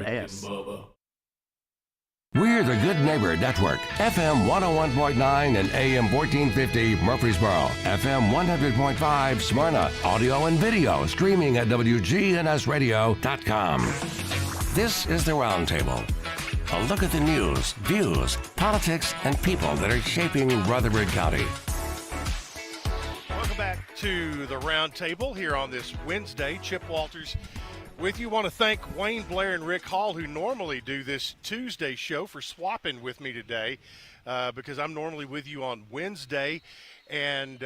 WGNS. We're the Good Neighbor Network, FM 101.9 and AM 1450 Murfreesboro, FM 100.5 Smyrna, audio and video streaming at WGNSradio.com. This is the Roundtable. A look at the news, views, politics, and people that are shaping Rutherford County. Welcome back to the Roundtable here on this Wednesday. Chip Walters with you. Want to thank Wayne Blair and Rick Hall, who normally do this Tuesday show, for swapping with me today because I'm normally with you on Wednesday. And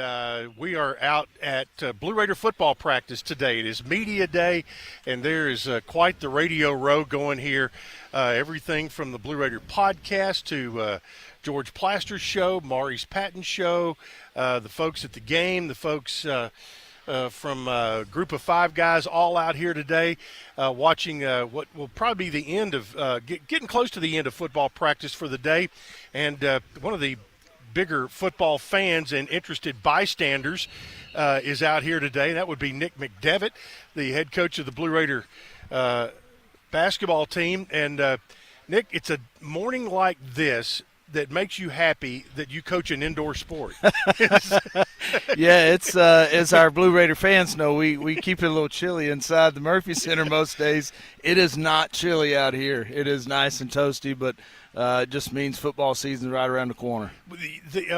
we are out at Blue Raider football practice today. It is media day, and there is quite the radio row going here. Everything from the Blue Raider podcast to George Plaster's show, Maurice Patton's show, the folks at the game, the folks from a group of five guys all out here today watching what will probably be the end of getting close to the end of football practice for the day. And one of the bigger football fans and interested bystanders is out here today. That would be Nick McDevitt, the head coach of the Blue Raider basketball team. And Nick, it's a morning like this that makes you happy that you coach an indoor sport. Yeah, it's as our Blue Raider fans know, we keep it a little chilly inside the Murphy Center most days. It is not chilly out here. It is nice and toasty, but it just means football season is right around the corner.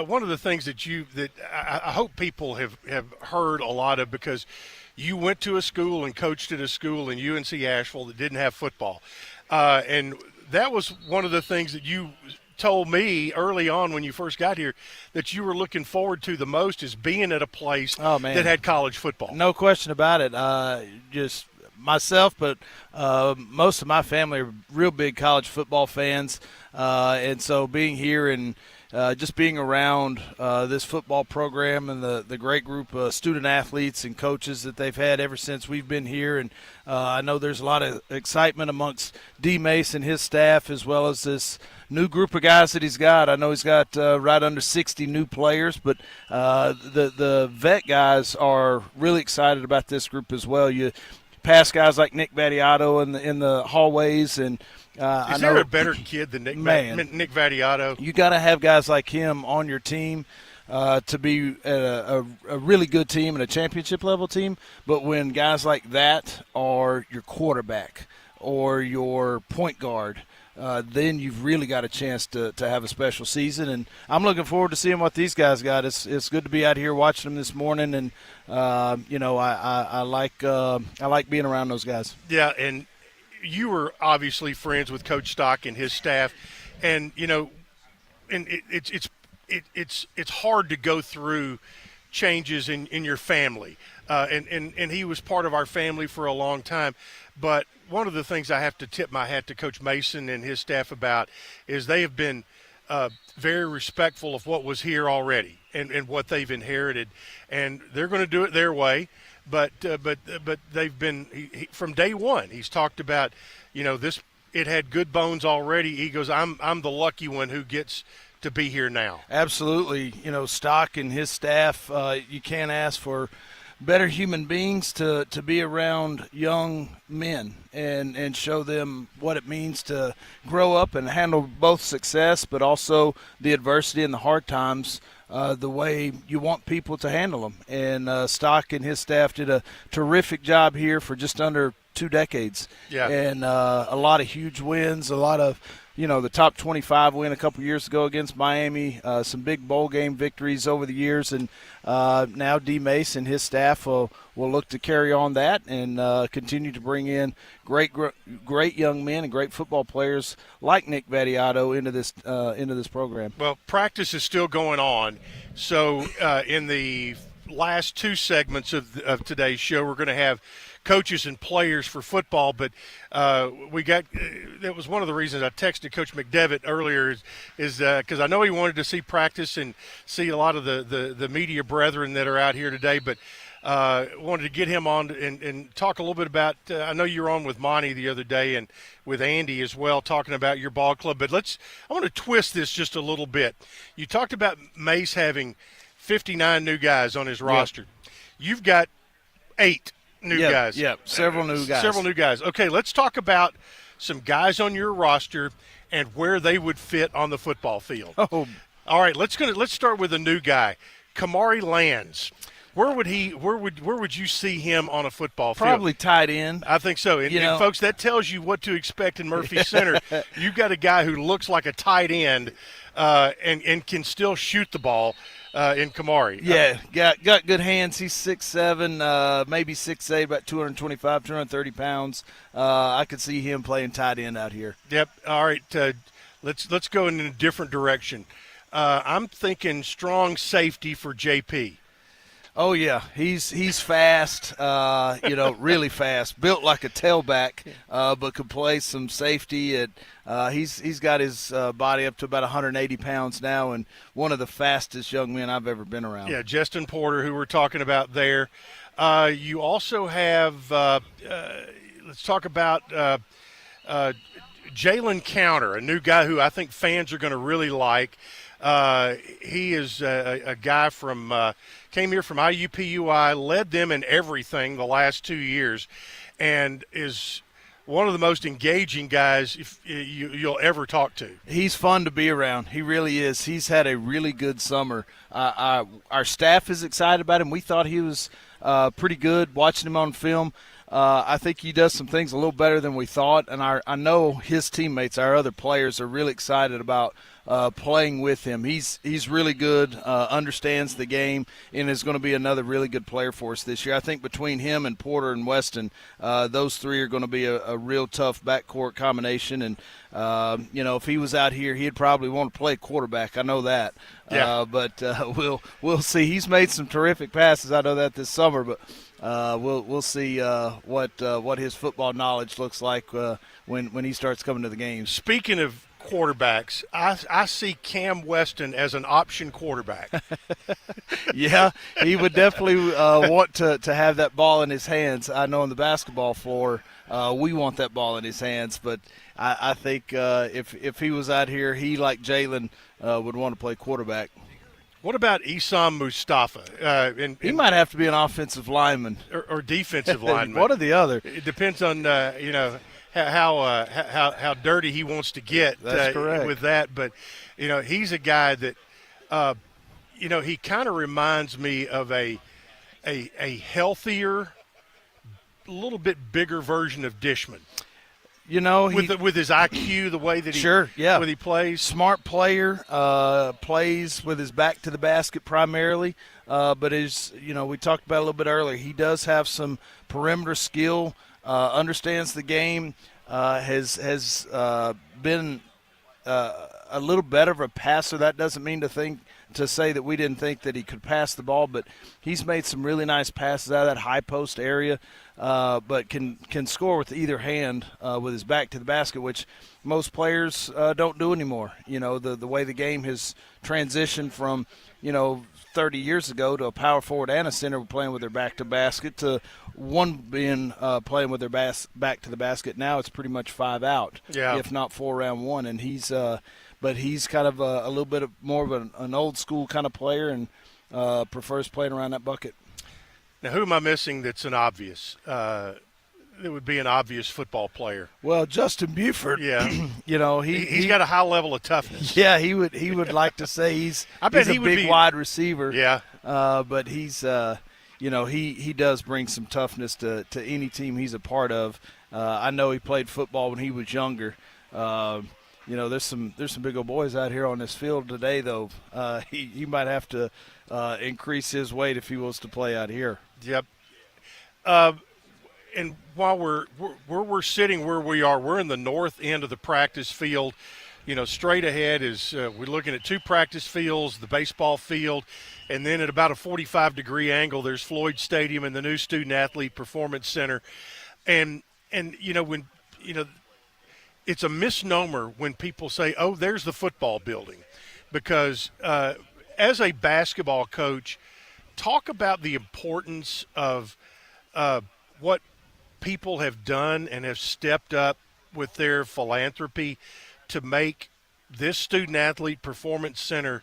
One of the things that I hope people have heard a lot of, because you went to a school and coached at a school in UNC Asheville that didn't have football. And that was one of the things that you told me early on when you first got here that you were looking forward to the most, is being at a place that had college football. No question about it. Just myself, but most of my family are real big college football fans. And so being here and just being around this football program and the great group of student athletes and coaches that they've had ever since we've been here. And I know there's a lot of excitement amongst D. Mace and his staff, as well as this new group of guys that he's got. I know he's got right under 60 new players, but the vet guys are really excited about this group as well. You pass guys like Nick Vattiato in the hallways, and is there a better kid than Nick Vattiato? You got to have guys like him on your team to be a really good team and a championship level team. But when guys like that are your quarterback or your point guard, then you've really got a chance to have a special season. And I'm looking forward to seeing what these guys got. It's good to be out here watching them this morning, and I like being around those guys. Yeah, and you were obviously friends with Coach Stock and his staff, and it's hard to go through changes in your family, and he was part of our family for a long time. But one of the things I have to tip my hat to Coach Mason and his staff about is they have been very respectful of what was here already and what they've inherited, and they're going to do it their way. But they've been from day one. He's talked about, this. It had good bones already. He goes, I'm the lucky one who gets to be here now. Absolutely. Stock and his staff. You can't ask for better human beings to be around young men and show them what it means to grow up and handle both success, but also the adversity and the hard times the way you want people to handle them. And Stock and his staff did a terrific job here for just under 2 decades. Yeah. And a lot of huge wins, a lot of, the top 25 win a couple years ago against Miami, some big bowl game victories over the years. And now D. Mace and his staff will look to carry on that and continue to bring in great young men and great football players like Nick Vattiato into this program. Well, practice is still going on. So in the last 2 segments of today's show, we're going to have coaches and players for football, but that was one of the reasons I texted Coach McDevitt earlier is because I know he wanted to see practice and see a lot of the media brethren that are out here today, but wanted to get him on and talk a little bit about I know you were on with Monty the other day and with Andy as well, talking about your ball club, but I want to twist this just a little bit. You talked about Mace having 59 new guys on his roster. You've got 8 new guys. Yeah, several new guys. Several new guys. Okay, let's talk about some guys on your roster and where they would fit on the football field. Oh, all right. Let's start with a new guy, Kamari Lands. Where would you see him on a football field? probably tight end. I think so. And folks, that tells you what to expect in Murphy Center. You've got a guy who looks like a tight end and can still shoot the ball in Kamari. Yeah, got good hands. He's 6'7", maybe 6'8", about 225, 230 pounds. I could see him playing tight end out here. Yep. All right. Let's go in a different direction. I'm thinking strong safety for JP. Oh yeah, he's fast, really fast. Built like a tailback, but could play some safety. He's got his body up to about 180 pounds now, and one of the fastest young men I've ever been around. Yeah, Justin Porter, who we're talking about there. You also have. Let's talk about Jalen Counter, a new guy who I think fans are going to really like. He is a guy came here from IUPUI, led them in everything the last 2 years, and is one of the most engaging guys you'll ever talk to. He's fun to be around. He really is. He's had a really good summer. Our staff is excited about him. We thought he was pretty good watching him on film. I think he does some things a little better than we thought, and I know his teammates, our other players, are really excited about playing with him. He's really good, understands the game, and is going to be another really good player for us this year. I think between him and Porter and Weston, those three are going to be a real tough backcourt combination. And if he was out here, he'd probably want to play quarterback. I know that. Yeah. But we'll see. He's made some terrific passes. I know that this summer, but we'll see what his football knowledge looks like when he starts coming to the games. Speaking of quarterbacks, I see Cam Weston as an option quarterback. Yeah, he would definitely want to have that ball in his hands. I know on the basketball floor we want that ball in his hands, but I think if he was out here, he, like Jalen, would want to play quarterback. What about Isam Mustafa? He might have to be an offensive lineman or defensive lineman. One or the other. It depends on how dirty he wants to get. That's correct. With that. But he's a guy that he kind of reminds me of a healthier, a little bit bigger version of Dishman. With his IQ, the way that he plays. Smart player, plays with his back to the basket primarily. But as we talked about a little bit earlier, he does have some perimeter skill, understands the game, has been a little better of a passer. That doesn't mean to say that we didn't think that he could pass the ball, but he's made some really nice passes out of that high post area. But can score with either hand with his back to the basket, which most players don't do anymore. The way the game has transitioned from 30 years ago to a power forward and a center playing with their back to basket to one being playing with their back to the basket. Now it's pretty much 5 out, if not 4 around one. And he's kind of a little bit more of an old school kind of player and prefers playing around that bucket. Now, who am I missing that's an obvious? That would be an obvious football player. Well, Justin Buford. Yeah. He's got a high level of toughness. Yeah, he would like to say he's a big wide receiver. Yeah. But he's he does bring some toughness to any team he's a part of. I know he played football when he was younger. There's some big old boys out here on this field today, though. He might have to increase his weight if he was to play out here. Yep. And while we're sitting where we are, we're in the north end of the practice field. Straight ahead is we're looking at 2 practice fields, the baseball field, and then at about a 45-degree angle, there's Floyd Stadium and the new Student Athlete Performance Center. And when it's a misnomer when people say, "Oh, there's the football building," because as a basketball coach, talk about the importance of what people have done and have stepped up with their philanthropy to make this Student Athlete Performance Center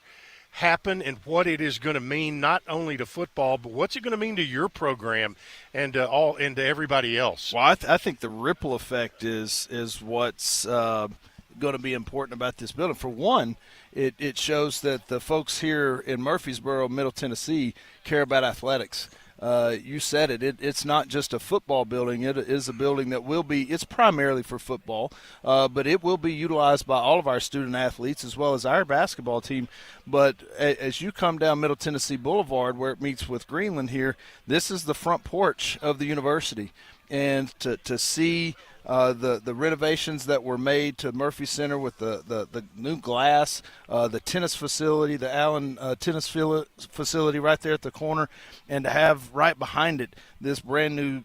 happen and what it is going to mean not only to football, but what's it going to mean to your program and to everybody else? Well, I think the ripple effect is what's going to be important about this building. For one, it shows that the folks here in Murfreesboro, Middle Tennessee, care about athletics. You said it. It's not just a football building. It is a building that it's primarily for football, but it will be utilized by all of our student athletes as well as our basketball team. But as you come down Middle Tennessee Boulevard where it meets with Greenland here, this is the front porch of the university. And to see the renovations that were made to Murphy Center with the new glass, the tennis facility, the Allen tennis facility right there at the corner, and to have right behind it this brand new,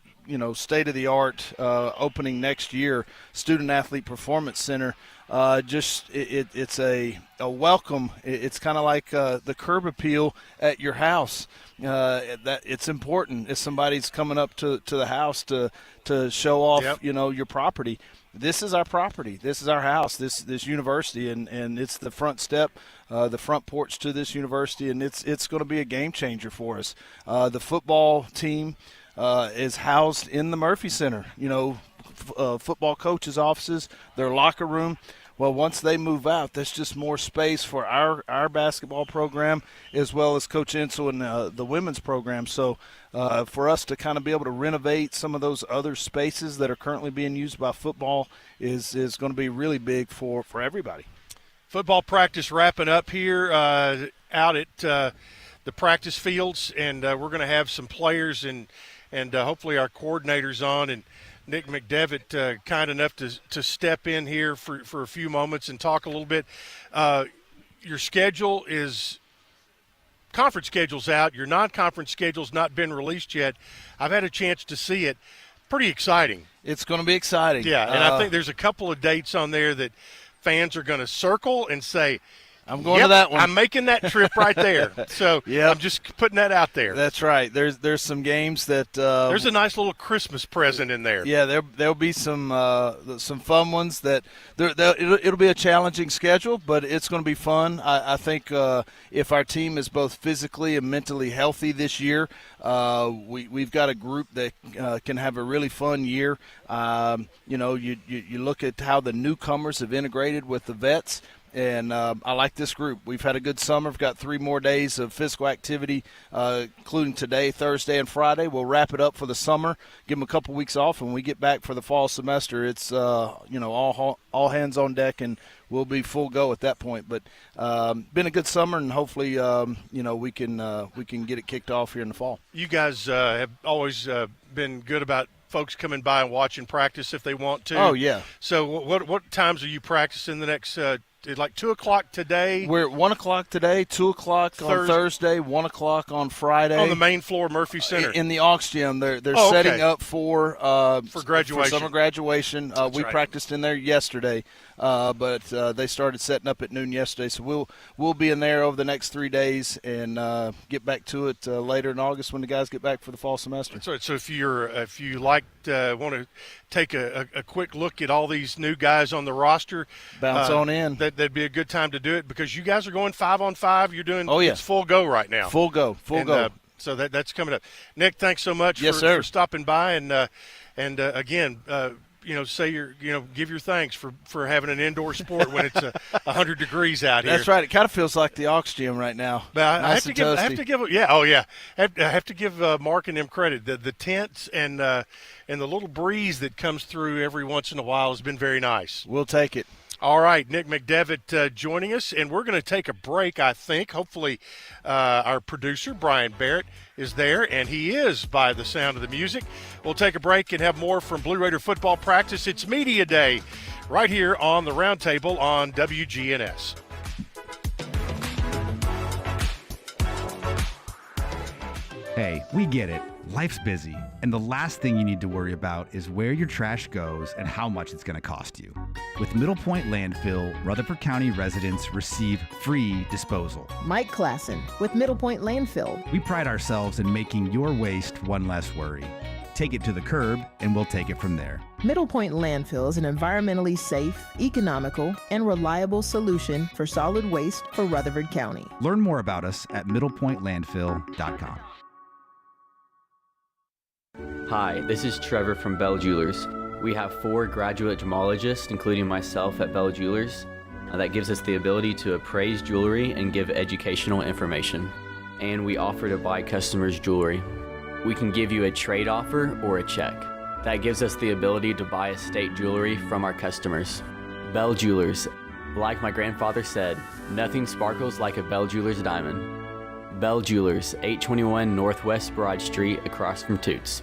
state-of-the-art opening next year, Student Athlete Performance Center. It's a welcome. It's kind of like the curb appeal at your house. That it's important if somebody's coming up to the house to show off, Yep. Your property. This is our property. This is our house. This university, and it's the front step, the front porch to this university, and it's going to be a game changer for us. The football team is housed in the Murphy Center. Football coaches' offices, their locker room. Well, once they move out, that's just more space for our basketball program as well as Coach Insel and the women's program. So for us to kind of be able to renovate some of those other spaces that are currently being used by football is going to be really big for everybody. Football practice wrapping up here out at the practice fields, and we're going to have some players and hopefully our coordinators on, and Nick McDevitt kind enough to step in here for a few moments and talk a little bit. Your schedule is – conference schedule's out. Your non-conference schedule's not been released yet. I've had a chance to see it. Pretty exciting. It's going to be exciting. Yeah, and I think there's a couple of dates on there that fans are going to circle and say – I'm going to that one. I'm making that trip right there. So Yep. I'm just putting that out there. That's right. There's some games that there's a nice little Christmas present in there. Yeah, there'll be some fun ones that it'll be a challenging schedule, but it's going to be fun. I think if our team is both physically and mentally healthy this year, we've got a group that can have a really fun year. You look at how the newcomers have integrated with the vets. And I like this group. We've had a good summer. We've got 3 more days of physical activity, including today, Thursday, and Friday. We'll wrap it up for the summer, give them a couple weeks off, and when we get back for the fall semester, it's all hands on deck, and we'll be full go at that point. But been a good summer, and hopefully we can get it kicked off here in the fall. You guys have always been good about folks coming by and watching practice if they want to. Oh yeah. So what times are you practicing the next? Like 2 o'clock today. We're at 1 o'clock today, 2 o'clock on Thursday, 1 o'clock on Friday. On the main floor, Murphy Center. In the Aux Gym, they're setting up for graduation. For summer graduation. We practiced in there yesterday, but they started setting up at noon yesterday. So we'll be in there over the next 3 days and get back to it later in August when the guys get back for the fall semester. That's right. So if you want to take a quick look at all these new guys on the roster, bounce on in. That'd be a good time to do it because you guys are going 5-on-5. You're doing it's full go right now. Full go. So that's coming up. Nick, thanks so much for stopping by and again, give your thanks for having an indoor sport when it's 100 degrees out here. That's right. It kind of feels like the Aux Gym right now. But I have to give Mark and them credit. The tents and the little breeze that comes through every once in a while has been very nice. We'll take it. All right, Nick McDevitt joining us, and we're going to take a break, I think. Hopefully our producer, Brian Barrett, is there, and he is by the sound of the music. We'll take a break and have more from Blue Raider football practice. It's Media Day right here on the Roundtable on WGNS. Hey, we get it. Life's busy, and the last thing you need to worry about is where your trash goes and how much it's going to cost you. With Middle Point Landfill, Rutherford County residents receive free disposal. Mike Klassen with Middle Point Landfill. We pride ourselves in making your waste one less worry. Take it to the curb, and we'll take it from there. Middle Point Landfill is an environmentally safe, economical, and reliable solution for solid waste for Rutherford County. Learn more about us at middlepointlandfill.com. Hi, this is Trevor from Bell Jewelers. We have 4 graduate gemologists, including myself, at Bell Jewelers. That gives us the ability to appraise jewelry and give educational information. And we offer to buy customers' jewelry. We can give you a trade offer or a check. That gives us the ability to buy estate jewelry from our customers. Bell Jewelers. Like my grandfather said, nothing sparkles like a Bell Jewelers diamond. Bell Jewelers, 821 Northwest Broad Street, across from Toots.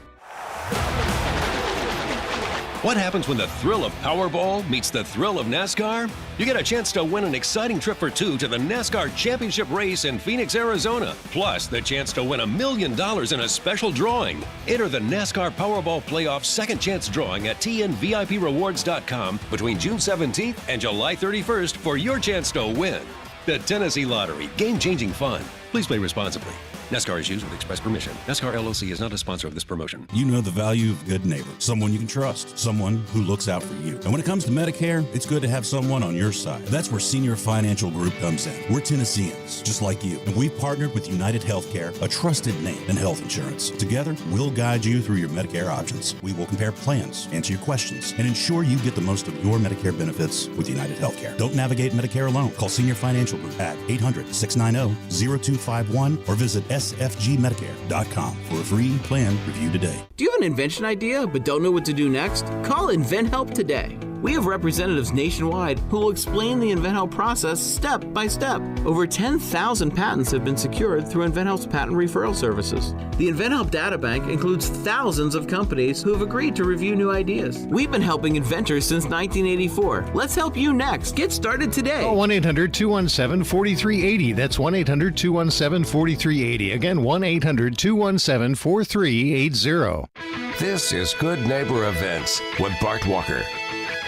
What happens when the thrill of Powerball meets the thrill of NASCAR? You get a chance to win an exciting trip for 2 to the NASCAR Championship race in Phoenix, Arizona. Plus, the chance to win $1 million in a special drawing. Enter the NASCAR Powerball Playoff Second Chance Drawing at TNVIPRewards.com between June 17th and July 31st for your chance to win. The Tennessee Lottery. Game-changing fun. Please play responsibly. NASCAR is used with express permission. NASCAR LLC is not a sponsor of this promotion. You know the value of a good neighbor, someone you can trust, someone who looks out for you. And when it comes to Medicare, it's good to have someone on your side. That's where Senior Financial Group comes in. We're Tennesseans, just like you. And we've partnered with United Healthcare, a trusted name in health insurance. Together, we'll guide you through your Medicare options. We will compare plans, answer your questions, and ensure you get the most of your Medicare benefits with United Healthcare. Don't navigate Medicare alone. Call Senior Financial Group at 800-690-0251 or visit sfgmedicare.com for a free plan review today. Do you have an invention idea but don't know what to do next? Call InventHelp today. We have representatives nationwide who will explain the InventHelp process step by step. Over 10,000 patents have been secured through InventHelp's patent referral services. The InventHelp data bank includes thousands of companies who have agreed to review new ideas. We've been helping inventors since 1984. Let's help you next. Get started today. Call 1-800-217-4380. That's 1-800-217-4380. Again, 1-800-217-4380. This is Good Neighbor Events with Bart Walker.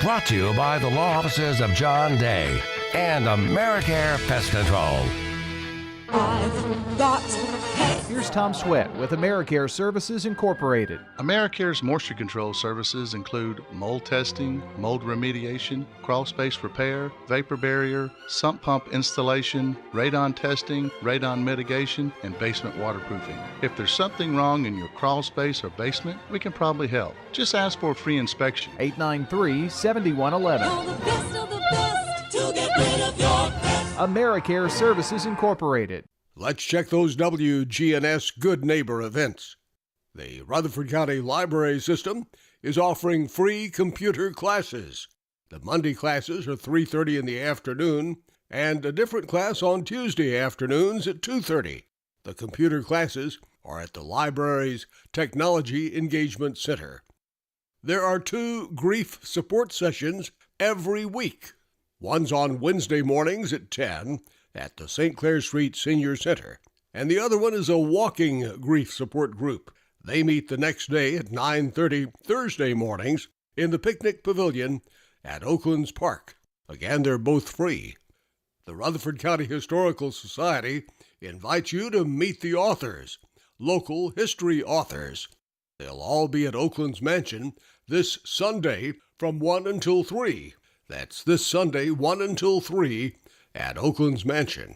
Brought to you by the law offices of John Day and AmeriCare Pest Control. I've got Here's Tom Sweat with AmeriCare Services Incorporated. AmeriCare's moisture control services include mold testing, mold remediation, crawl space repair, vapor barrier, sump pump installation, radon testing, radon mitigation, and basement waterproofing. If there's something wrong in your crawl space or basement, we can probably help. Just ask for a free inspection. 893-7111. all the best of the best to get rid of your pest. AmeriCare Services Incorporated. Let's check those WGNS Good Neighbor events. The Rutherford County Library System is offering free computer classes. The Monday classes are 3:30 in the afternoon, and a different class on Tuesday afternoons at 2:30. The computer classes are at the library's Technology Engagement Center. There are 2 grief support sessions every week. One's on Wednesday mornings at 10 at the St. Clair Street Senior Center, and the other one is a walking grief support group. They meet the next day at 9:30 Thursday mornings in the Picnic Pavilion at Oaklands Park. Again, they're both free. The Rutherford County Historical Society invites you to meet the authors, local history authors. They'll all be at Oaklands Mansion this Sunday from 1 until 3. That's this Sunday, 1 until 3, at Oakland's Mansion.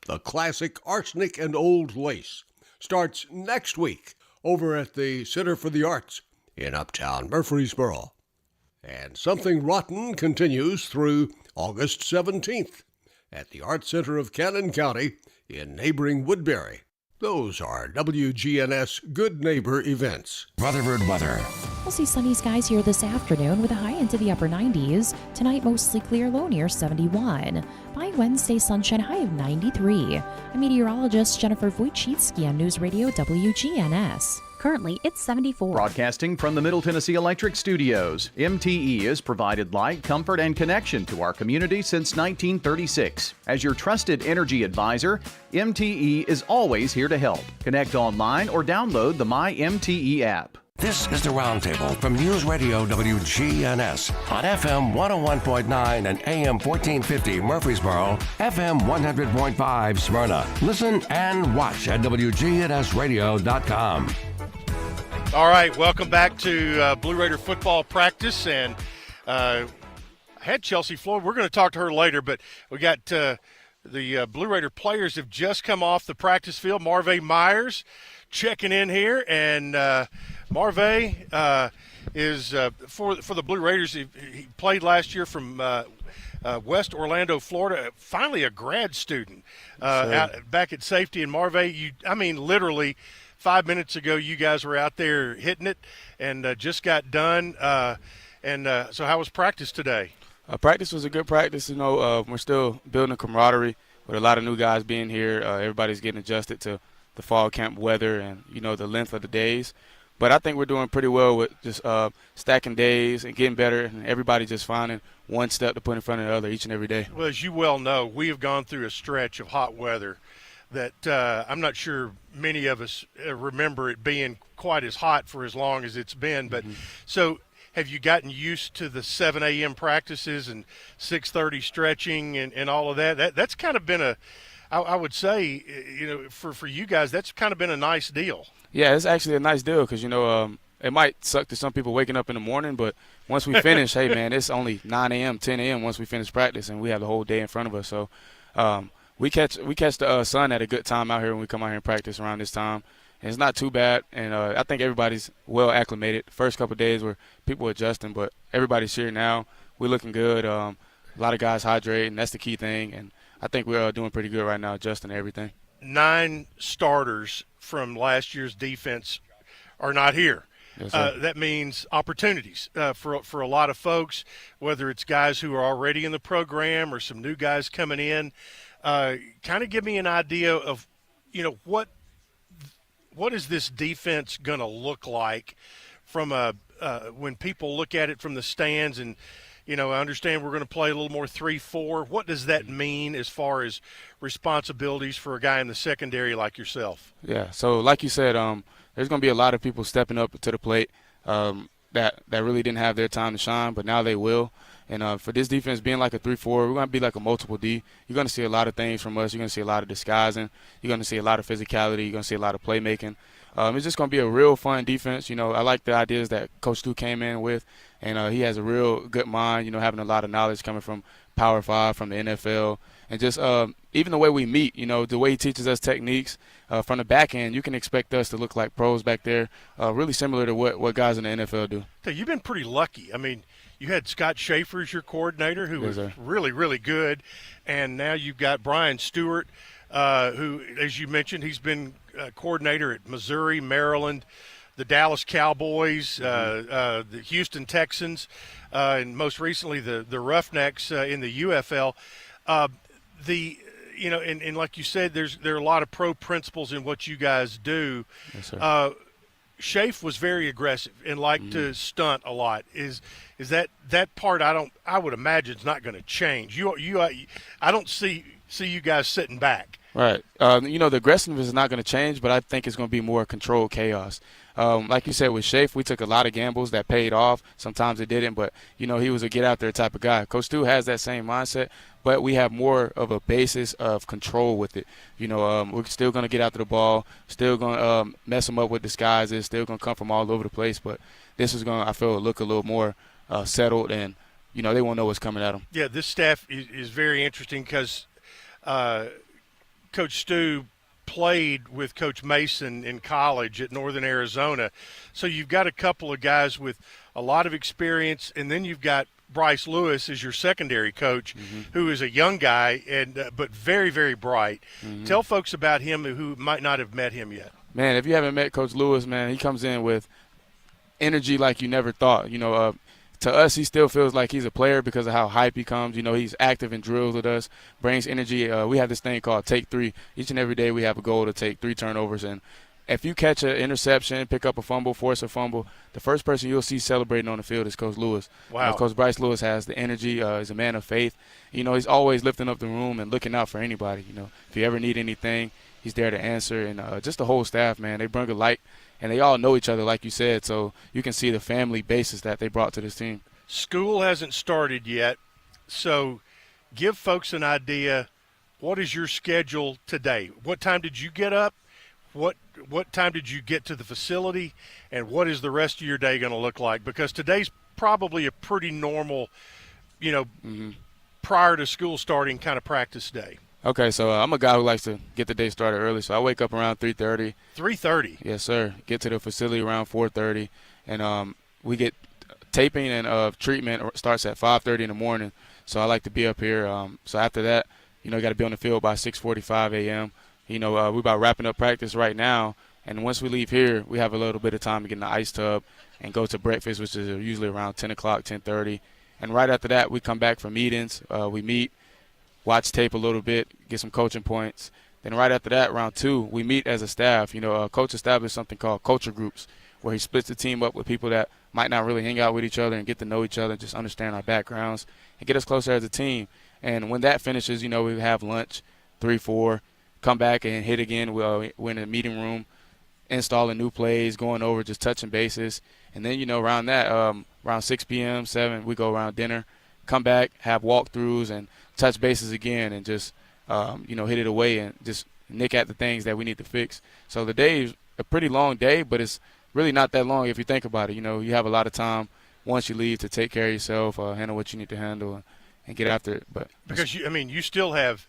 The classic Arsenic and Old Lace starts next week over at the Center for the Arts in Uptown Murfreesboro. And Something Rotten continues through August 17th at the Art Center of Cannon County in neighboring Woodbury. Those are WGNS Good Neighbor events. Rutherford weather. We'll see sunny skies here this afternoon with a high into the upper 90s. Tonight, mostly clear, low near 71. By Wednesday, sunshine, high of 93. I'm meteorologist Jennifer Wojcicki on News Radio WGNS. Currently, it's 74. Broadcasting from the Middle Tennessee Electric Studios, MTE has provided light, comfort, and connection to our community since 1936. As your trusted energy advisor, MTE is always here to help. Connect online or download the My MTE app. This is the Roundtable from News Radio WGNS on FM 101.9 and AM 1450 Murfreesboro, FM 100.5 Smyrna. Listen and watch at WGNSradio.com. All right, welcome back to Blue Raider football practice, and I had Chelsea Floyd. We're going to talk to her later, but we got the Blue Raider players have just come off the practice field. Marve Myers checking in here, and Marve is for the Blue Raiders. He played last year from West Orlando, Florida. Finally, a grad student back at safety. And Marve, literally 5 minutes ago, you guys were out there hitting it, and just got done. So how was practice today? Practice was a good practice. We're still building a camaraderie with a lot of new guys being here. Everybody's getting adjusted to the fall camp weather and, the length of the days. But I think we're doing pretty well with just stacking days and getting better, and everybody just finding one step to put in front of the other each and every day. Well, as you well know, we have gone through a stretch of hot weather that I'm not sure many of us remember it being quite as hot for as long as it's been. But so have you gotten used to the 7 a.m. practices and 6:30 stretching and all of that? That's kind of been I would say, for you guys, that's kind of been a nice deal. Yeah, it's actually a nice deal because, it might suck to some people waking up in the morning, but once we finish, hey, man, it's only 9 a.m., 10 a.m. once we finish practice, and we have the whole day in front of us. So we catch the sun at a good time out here when we come out here and practice around this time. And it's not too bad, and I think everybody's well acclimated. The first couple of days were people adjusting, but everybody's here now. We're looking good. A lot of guys hydrating. That's the key thing, and I think we're doing pretty good right now, adjusting to everything. 9 starters from last year's defense are not here. Yes, sir. That means opportunities for a lot of folks, whether it's guys who are already in the program or some new guys coming in. Kind of give me an idea of, what is this defense going to look like from when people look at it from the stands and, I understand we're going to play a little more 3-4. What does that mean as far as responsibilities for a guy in the secondary like yourself? Yeah, so like you said, there's going to be a lot of people stepping up to the plate that really didn't have their time to shine, but now they will. And for this defense being like a 3-4, we're going to be like a multiple D. You're going to see a lot of things from us. You're going to see a lot of disguising. You're going to see a lot of physicality. You're going to see a lot of playmaking. It's just going to be a real fun defense. I like the ideas that Coach Stu came in with, and he has a real good mind, having a lot of knowledge coming from Power 5, from the NFL, and just even the way we meet, the way he teaches us techniques from the back end, you can expect us to look like pros back there, really similar to what guys in the NFL do. So you've been pretty lucky. You had Scott Schaefer as your coordinator, who was really, really good, and now you've got Brian Stewart, who, as you mentioned, he's been coordinator at Missouri, Maryland, the Dallas Cowboys, the Houston Texans, and most recently the Roughnecks in the UFL. And like you said, there are a lot of pro principles in what you guys do. Yes, sir. Schaefer was very aggressive and liked to stunt a lot. Is that part? I would imagine it's not going to change. I don't see you guys sitting back. Right. The aggressiveness is not going to change, but I think it's going to be more controlled chaos. Like you said, with Schaefer, we took a lot of gambles that paid off. Sometimes it didn't, but, he was a get-out-there type of guy. Coach Stu has that same mindset, but we have more of a basis of control with it. We're still going to get after the ball, still going to mess them up with disguises, still going to come from all over the place, but this is going to, I feel, look a little more settled, and, they won't know what's coming at them. Yeah, this staff is very interesting because Coach Stu played with Coach Mason in college at Northern Arizona. So you've got a couple of guys with a lot of experience, and then you've got Bryce Lewis as your secondary coach, who is a young guy but very, very bright. Tell folks about him who might not have met him yet. Man, if you haven't met Coach Lewis, man, he comes in with energy like you never thought. To us, he still feels like he's a player because of how hype he comes. He's active in drills with us, brings energy. We have this thing called Take 3. Each and every day we have a goal to take 3 turnovers. And if you catch an interception, pick up a fumble, force a fumble, the first person you'll see celebrating on the field is Coach Lewis. Wow. Coach Bryce Lewis has the energy. He's a man of faith. He's always lifting up the room and looking out for anybody. If you ever need anything, he's there to answer. And just the whole staff, man, they bring a light. And they all know each other, like you said, so you can see the family basis that they brought to this team. School hasn't started yet, so give folks an idea. What is your schedule today? What time did you get up? what time did you get to the facility, and what is the rest of your day going to look like? Because today's probably a pretty normal, prior to school starting kind of practice day. Okay, so I'm a guy who likes to get the day started early, so I wake up around 3:30. 3:30? Yes, sir. Get to the facility around 4:30, and we get taping and treatment starts at 5:30 in the morning, so I like to be up here. So after that, got to be on the field by 6:45 a.m. We're about wrapping up practice right now, and once we leave here, we have a little bit of time to get in the ice tub and go to breakfast, which is usually around 10 o'clock, 10:30. And right after that, we come back for meetings. We meet, watch tape a little bit, get some coaching points. Then right after that, round 2, we meet as a staff. Coach established something called culture groups, where he splits the team up with people that might not really hang out with each other and get to know each other, just understand our backgrounds, and get us closer as a team. And when that finishes, we have lunch, 3, 4, come back and hit again. We're in a meeting room, installing new plays, going over, just touching bases. And then, around that, around 6 p.m., 7, we go around dinner, come back, have walkthroughs and touch bases again, and just, hit it away and just nick at the things that we need to fix. So the day is a pretty long day, but it's really not that long if you think about it. You have a lot of time once you leave to take care of yourself, handle what you need to handle, and get after it. But because you still have,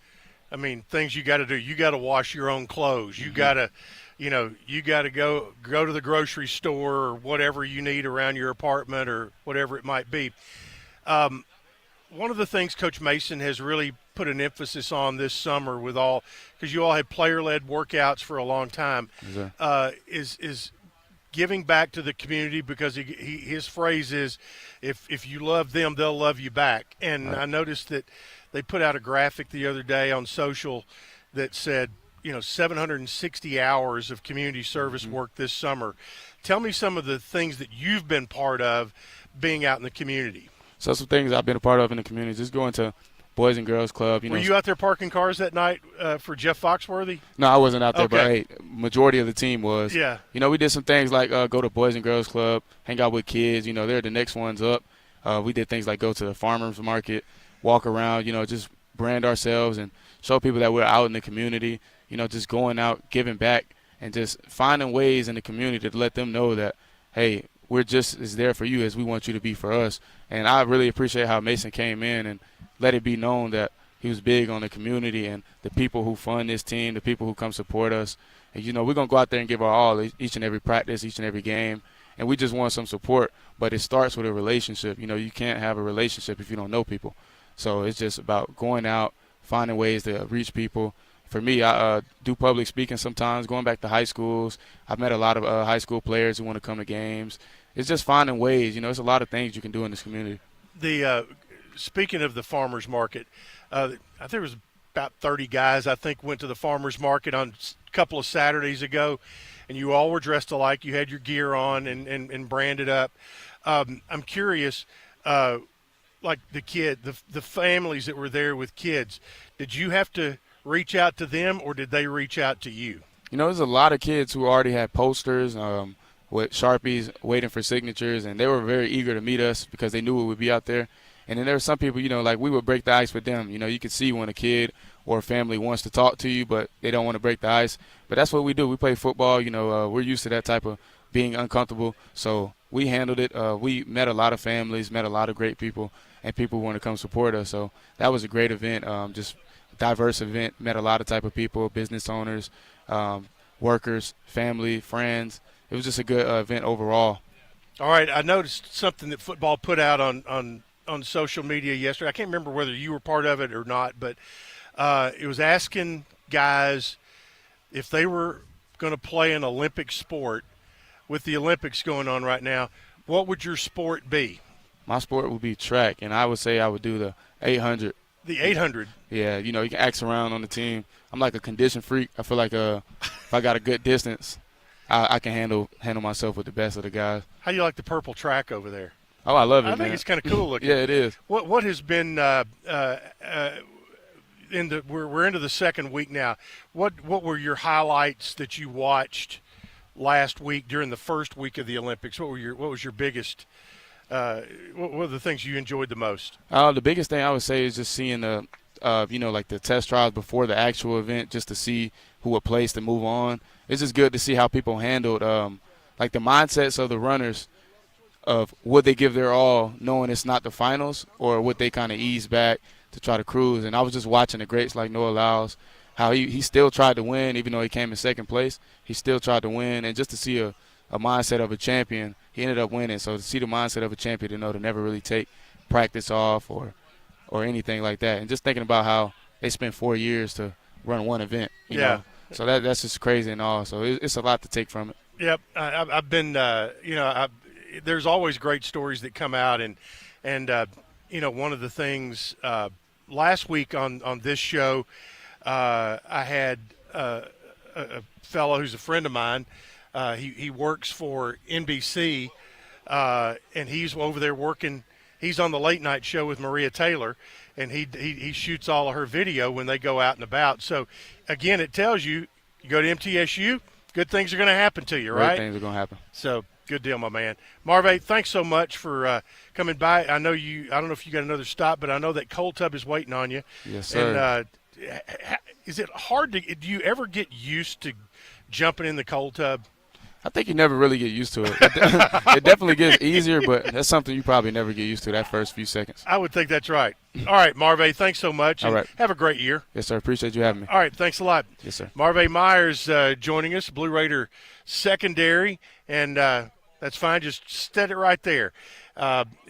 things you got to do. You got to wash your own clothes. You got to, you got to go to the grocery store or whatever you need around your apartment or whatever it might be. One of the things Coach Mason has really put an emphasis on this summer because you all had player-led workouts for a long time, is giving back to the community, because his phrase is, if you love them, they'll love you back. And I noticed that they put out a graphic the other day on social that said, 760 hours of community service work this summer. Tell me some of the things that you've been part of being out in the community. So some things I've been a part of in the community, just going to Boys and Girls Club. Were you out there parking cars that night for Jeff Foxworthy? No, I wasn't out there, okay. But majority of the team was. Yeah. We did some things like go to Boys and Girls Club, hang out with kids. They're the next ones up. We did things like go to the farmers market, walk around, just brand ourselves and show people that we're out in the community, just going out, giving back, and just finding ways in the community to let them know that, hey, we're just as there for you as we want you to be for us. And I really appreciate how Mason came in and let it be known that he was big on the community and the people who fund this team, the people who come support us. And, we're going to go out there and give our all each and every practice, each and every game. And we just want some support. But it starts with a relationship. You can't have a relationship if you don't know people. So it's just about going out, finding ways to reach people. For me, I do public speaking sometimes, going back to high schools. I've met a lot of high school players who want to come to games. It's just finding ways. There's a lot of things you can do in this community. Speaking of the farmers market, I think there was about 30 guys, I think, went to the farmers market on a couple of Saturdays ago, and you all were dressed alike. You had your gear on and branded up. I'm curious, like the families that were there with kids, did you have to reach out to them, or did they reach out to you? There's a lot of kids who already had posters with Sharpies waiting for signatures, and they were very eager to meet us because they knew we would be out there. And then there were some people, like we would break the ice with them. You could see when a kid or a family wants to talk to you, but they don't want to break the ice. But that's what we do. We play football. We're used to that type of being uncomfortable. So we handled it. We met a lot of families, met a lot of great people, and people who want to come support us. So that was a great event, just diverse event. Met a lot of type of people, business owners, workers, family, friends. It was just a good event overall. All right, I noticed something that football put out on social media yesterday. I can't remember whether you were part of it or not, but it was asking guys if they were going to play an Olympic sport with the Olympics going on right now, what would your sport be? My sport would be track, and I would say I would do the 800. The 800? Yeah, you can axe around on the team. I'm like a condition freak. I feel like if I got a good distance, I can handle myself with the best of the guys. How do you like the purple track over there? Oh, I love it, I think man. it's kind of cool looking. Yeah, it is. What has been we're into the second week now. What were your highlights that you watched last week during the first week of the Olympics? What was your biggest? What were the things you enjoyed the most? The biggest thing I would say is just seeing the like the test trials before the actual event, just to see who would place to move on. It's just good to see how people handled like the mindsets of the runners of would they give their all knowing it's not the finals, or would they kind of ease back to try to cruise. And I was just watching the greats like Noah Lyles, how he still tried to win even though he came in second place. He still tried to win, and just to see a mindset of a champion, he ended up winning. So to see the mindset of a champion, to know to never really take practice off or anything like that. And just thinking about how they spent 4 years to run one event, you know. So that's just crazy and all. So it's a lot to take from it. Yep. I've been, there's always great stories that come out. And one of the things last week on this show, I had a fellow who's a friend of mine. He works for NBC, and he's over there working. He's on the late night show with Maria Taylor, and he shoots all of her video when they go out and about. So, again, it tells you go to MTSU, good things are going to happen to you, right? Great things are going to happen. So, good deal, my man. Marve, thanks so much for coming by. I know I don't know if you got another stop, but I know that cold tub is waiting on you. Yes, sir. And is it hard do you ever get used to jumping in the cold tub? I think you never really get used to it. It definitely gets easier, but that's something you probably never get used to that first few seconds. I would think that's right. All right, Marve, thanks so much. All right. Have a great year. Yes, sir. Appreciate you having me. All right, thanks a lot. Yes, sir. Marve Myers joining us, Blue Raider secondary, and that's fine. Just stead it right there.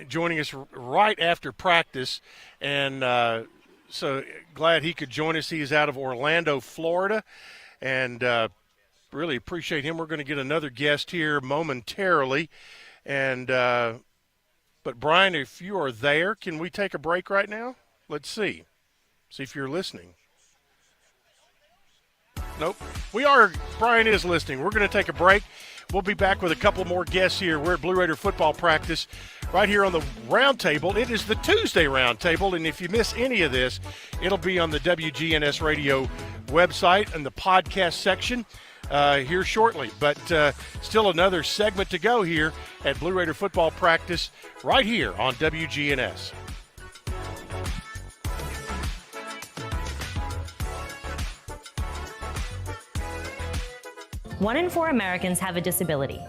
Joining us right after practice, and so glad he could join us. He is out of Orlando, Florida, and really appreciate him. We're going to get another guest here momentarily. And but, Brian, if you are there, can we take a break right now? Let's see. See if you're listening. Nope. We are. Brian is listening. We're going to take a break. We'll be back with a couple more guests here. We're at Blue Raider football practice right here on the Roundtable. It is the Tuesday Roundtable, and if you miss any of this, it'll be on the WGNS radio website and the podcast section here shortly. But still another segment to go here at Blue Raider football practice right here on WGNS. One in 4 Americans have a disability.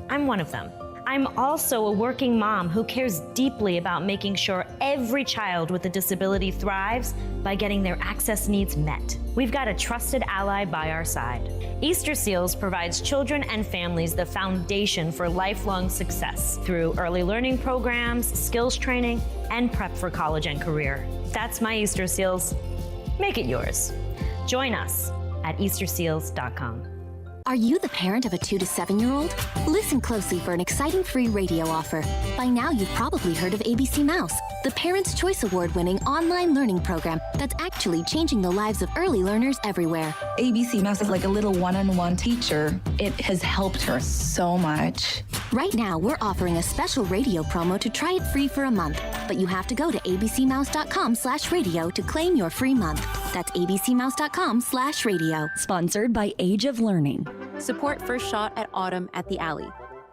I'm one of them. I'm also a working mom who cares deeply about making sure every child with a disability thrives by getting their access needs met. We've got a trusted ally by our side. Easter Seals provides children and families the foundation for lifelong success through early learning programs, skills training, and prep for college and career. That's my Easter Seals. Make it yours. Join us at easterseals.com. Are you the parent of a 2 to 7-year-old? Listen closely for an exciting free radio offer. By now, you've probably heard of ABC Mouse, the Parents' Choice Award-winning online learning program that's actually changing the lives of early learners everywhere. ABC Mouse is like a little one-on-one teacher. It has helped her so much. Right now, we're offering a special radio promo to try it free for a month, but you have to go to abcmouse.com/radio to claim your free month. That's abcmouse.com/radio. Sponsored by Age of Learning. Support First Shot at Autumn at the Alley.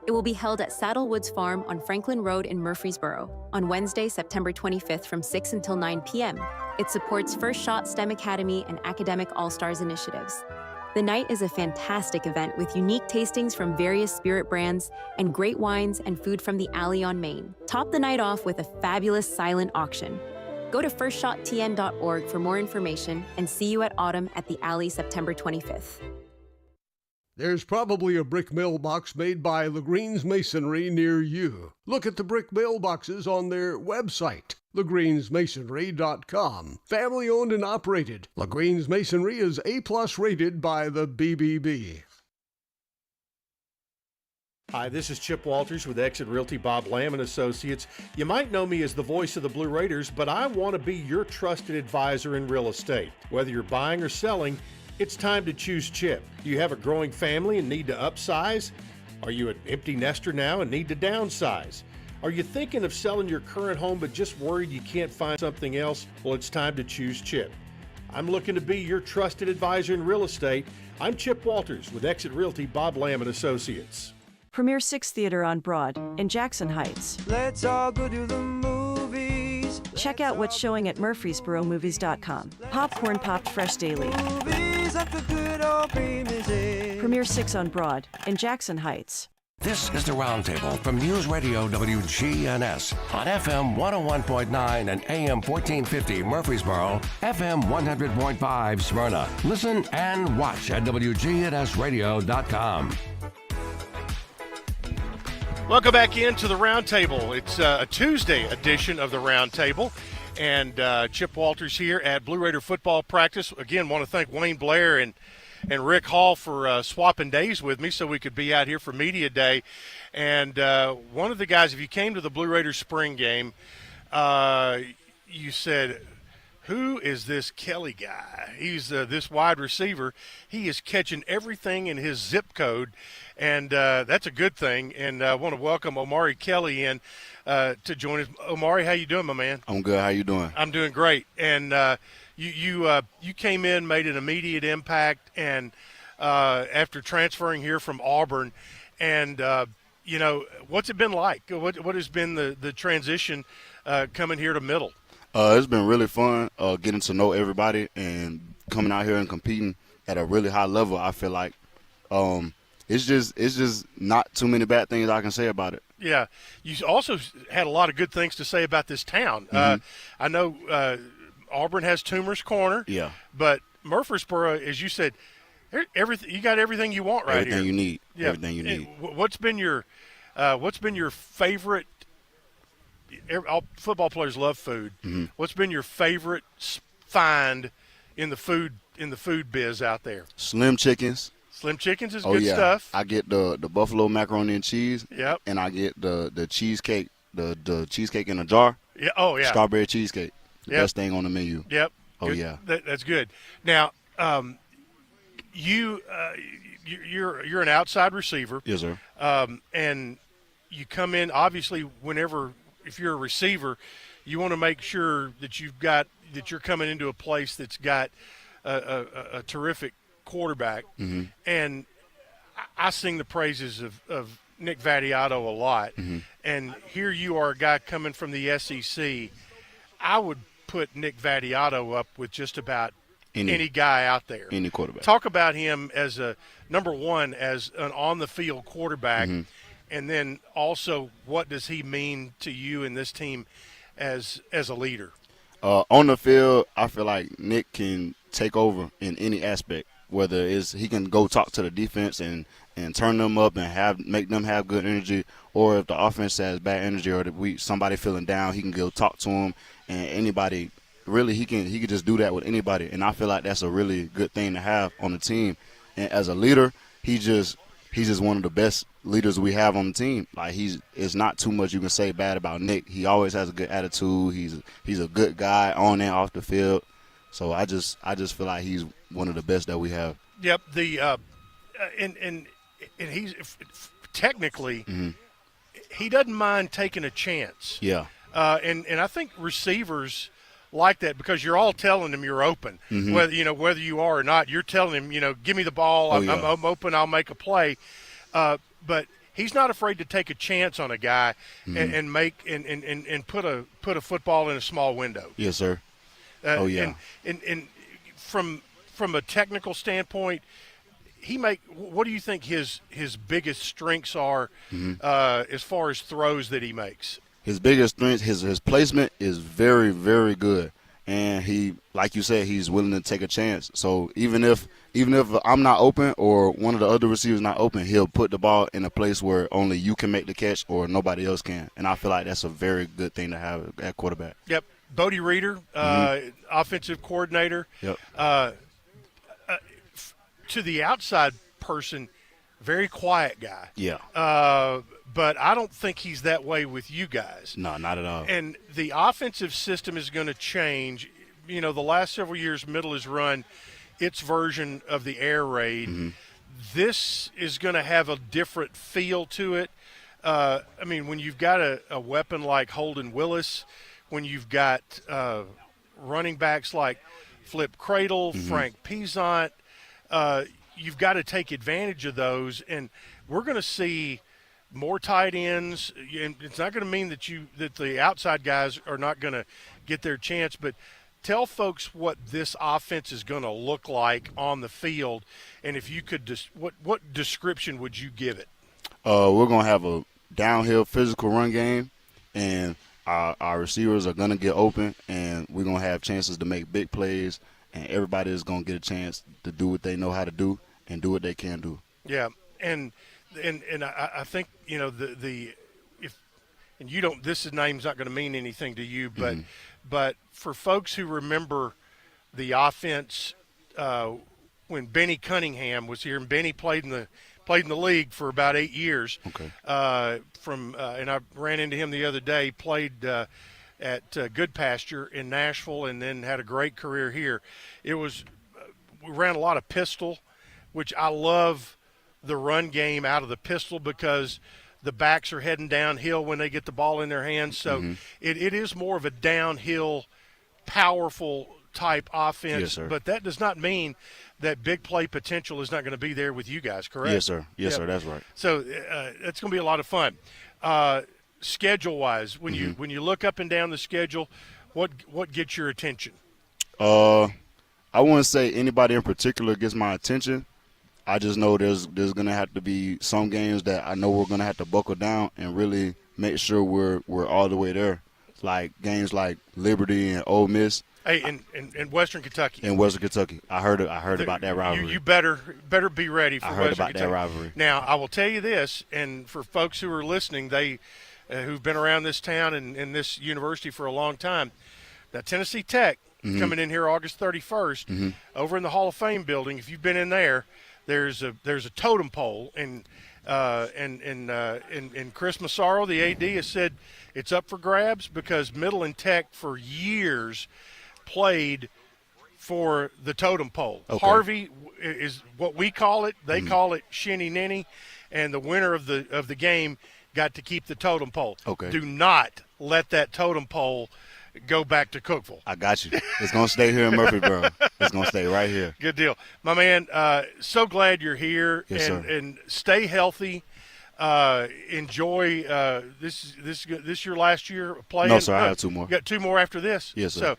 It will be held at Saddle Woods Farm on Franklin Road in Murfreesboro on Wednesday, September 25th from 6 until 9 p.m. It supports First Shot STEM Academy and Academic All-Stars initiatives. The night is a fantastic event with unique tastings from various spirit brands and great wines and food from the Alley on Main. Top the night off with a fabulous silent auction. Go to firstshottn.org for more information and see you at Autumn at the Alley September 25th. There's probably a brick mailbox made by LaGreen's Masonry near you. Look at the brick mailboxes on their website, lagreensmasonry.com. Family owned and operated. LaGreen's Masonry is A+ rated by the BBB. Hi, this is Chip Walters with Exit Realty Bob Lamb & Associates. You might know me as the voice of the Blue Raiders, but I want to be your trusted advisor in real estate. Whether you're buying or selling, it's time to choose Chip. Do you have a growing family and need to upsize? Are you an empty nester now and need to downsize? Are you thinking of selling your current home but just worried you can't find something else? Well, it's time to choose Chip. I'm looking to be your trusted advisor in real estate. I'm Chip Walters with Exit Realty Bob Lamb & Associates. Premier 6 Theater on Broad in Jackson Heights. Let's all go to the movies. Check out what's showing at murfreesboromovies.com. Popcorn popped fresh daily. Premiere 6 on Broad in Jackson Heights. This is the Roundtable from News Radio WGNS on FM 101.9 and AM 1450 Murfreesboro, FM 100.5 Smyrna. Listen and watch at WGNSradio.com. Welcome back into the Roundtable. It's a Tuesday edition of the Roundtable. And Chip Walters here at Blue Raider football practice. Again, want to thank Wayne Blair and Rick Hall for swapping days with me so we could be out here for Media Day. And one of the guys, if you came to the Blue Raiders spring game, you said, who is this Kelly guy? He's this wide receiver. He is catching everything in his zip code, and that's a good thing. And I want to welcome Omari Kelly in to join us. Omari, how you doing, my man? I'm good. How you doing? I'm doing great. And you came in, made an immediate impact, and after transferring here from Auburn, and what's it been like? What has been the transition coming here to Middle? It's been really fun getting to know everybody and coming out here and competing at a really high level. I feel like it's just not too many bad things I can say about it. Yeah, you also had a lot of good things to say about this town. Mm-hmm. I know Auburn has Toomer's Corner. Yeah, but Murfreesboro, as you said, everything you got everything you want right everything here. You need. Yeah. Everything you need. What's been your favorite? All football players love food. Mm-hmm. What's been your favorite find in the food biz out there? Slim Chickens. Slim Chickens is good stuff. I get the buffalo macaroni and cheese. Yep. And I get the cheesecake, the cheesecake in a jar. Yeah. Oh yeah. Strawberry cheesecake. The Yep. best thing on the menu. Yep. Oh good. yeah. That's good. Now, you're an outside receiver. Yes, sir. And you come in obviously if you're a receiver, you want to make sure that you're coming into a place that's got a terrific quarterback. Mm-hmm. And I sing the praises of Nick Vattiato a lot. Mm-hmm. And here you are, a guy coming from the SEC. I would put Nick Vattiato up with just about any guy out there. Any quarterback. Talk about him as number one, as an on-the-field quarterback. Mm-hmm. And then also, what does he mean to you and this team as a leader? On the field, I feel like Nick can take over in any aspect, whether it's he can go talk to the defense and turn them up and make them have good energy, or if the offense has bad energy or somebody feeling down, he can go talk to them, and anybody really he can just do that with anybody, and I feel like that's a really good thing to have on the team. And as a leader, he's just one of the best leaders we have on the team. Like it's not too much you can say bad about Nick. He always has a good attitude. He's a good guy on and off the field. So I just feel like he's one of the best that we have. Yep. And he's technically mm-hmm. he doesn't mind taking a chance. Yeah. And I think receivers like that because you're all telling them you're open, mm-hmm. whether you are or not. You're telling him, give me the ball. I'm open. I'll make a play. But he's not afraid to take a chance on a guy mm-hmm. and put a football in a small window. Yes, sir. And from a technical standpoint, what do you think his biggest strengths are mm-hmm. As far as throws that he makes? His biggest strength, his placement is very, very good. And he, like you said, he's willing to take a chance. So even if I'm not open or one of the other receivers not open, he'll put the ball in a place where only you can make the catch or nobody else can. And I feel like that's a very good thing to have at quarterback. Yep. Bodie Reeder, mm-hmm. offensive coordinator. Yep. To the outside person, very quiet guy. Yeah. But I don't think he's that way with you guys. No, not at all. And the offensive system is going to change. The last several years, Middle has run its version of the air raid. Mm-hmm. This is going to have a different feel to it. When you've got a weapon like Holden Willis, when you've got running backs like Flip Cradle, mm-hmm. Frank Peasant, you've got to take advantage of those. And we're going to see more tight ends, and it's not going to mean that the outside guys are not going to get their chance. But tell folks what this offense is going to look like on the field, and if you could what description would you give it? We're going to have a downhill physical run game, and our receivers are going to get open, and we're going to have chances to make big plays, and everybody is going to get a chance to do what they know how to do and do what they can do. Yeah, and I think, you know, and you don't, this name's not going to mean anything to you, but but for folks who remember the offense when Benny Cunningham was here, and Benny played in the league for about 8 years. Okay. And I ran into him the other day. Played at Good Pasture in Nashville, and then had a great career here. We ran a lot of pistol, which I love the run game out of the pistol because the backs are heading downhill when they get the ball in their hands. So it is more of a downhill, powerful type offense. Yes, sir. But that does not mean that big play potential is not going to be there with you guys, correct? Yes, sir. Yes, sir. That's right. So it's going to be a lot of fun. Schedule-wise, when you look up and down the schedule, what gets your attention? I wouldn't say anybody in particular gets my attention. I just know there's going to have to be some games that I know we're going to have to buckle down and really make sure we're all the way there. Like games like Liberty and Ole Miss. Hey, in Western Kentucky. In Western Kentucky. I heard about that rivalry. You better be ready for Western Kentucky. I heard about that rivalry. Now, I will tell you this, and for folks who are listening, they who've been around this town and this university for a long time, now Tennessee Tech coming in here August 31st over in the Hall of Fame building. If you've been in there, there's a totem pole, and Chris Massaro, the AD, has said it's up for grabs because Middle and Tech for years played for the totem pole. Okay. Harvey is what we call it. They call it Shinny Ninny, and the winner of the game got to keep the totem pole. Okay. Do not let that totem pole go back to Cookeville. I got you. It's going to stay here in Murfreesboro. It's going to stay right here. Good deal. My man, so glad you're here. Yes, sir. And stay healthy. Enjoy this your last year of playing? No, sir, I have 2 more. You got 2 more after this? Yes, sir.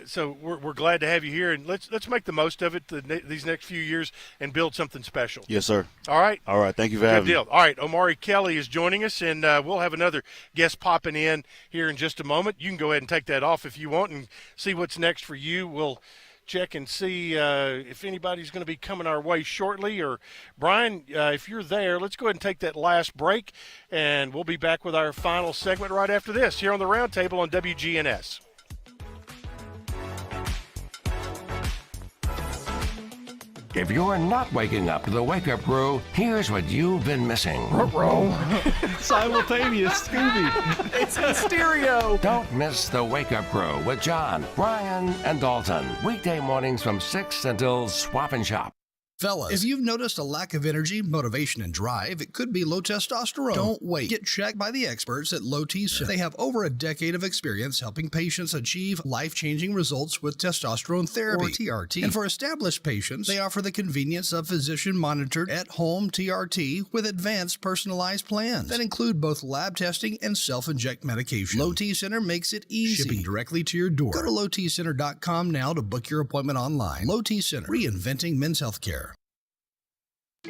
So we're glad to have you here, and let's make the most of it these next few years and build something special. Yes, sir. All right? All right. Thank you for having me. Good deal. All right, Omari Kelly is joining us, and we'll have another guest popping in here in just a moment. You can go ahead and take that off if you want and see what's next for you. We'll check and see if anybody's going to be coming our way shortly. Or, Brian, if you're there, let's go ahead and take that last break, and we'll be back with our final segment right after this here on the Roundtable on WGNS. If you're not waking up to the Wake Up Crew, here's what you've been missing. Simultaneous Scooby. It's in stereo. Don't miss the Wake Up Crew with John, Brian, and Dalton. Weekday mornings from 6 until Swap and Shop. Fellas, if you've noticed a lack of energy, motivation, and drive, it could be low testosterone. Don't wait. Get checked by the experts at Low T Center. They have over a decade of experience helping patients achieve life-changing results with testosterone therapy, or TRT. And for established patients, they offer the convenience of physician-monitored at-home TRT with advanced personalized plans that include both lab testing and self-inject medication. Low T Center makes it easy, shipping directly to your door. Go to lowtcenter.com now to book your appointment online. Low T Center, reinventing men's health care.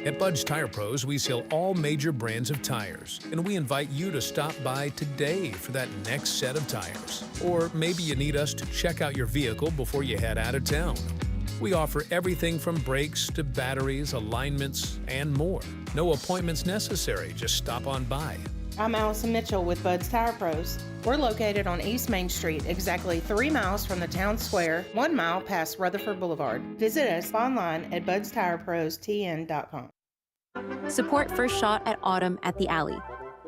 At Bud's Tire Pros, we sell all major brands of tires, and we invite you to stop by today for that next set of tires. Or maybe you need us to check out your vehicle before you head out of town. We offer everything from brakes to batteries, alignments, and more. No appointments necessary, just stop on by. I'm Allison Mitchell with Bud's Tire Pros. We're located on East Main Street, exactly 3 miles from the town square, 1 mile past Rutherford Boulevard. Visit us online at budstirepros.tn.com. Support First Shot at Autumn at the Alley.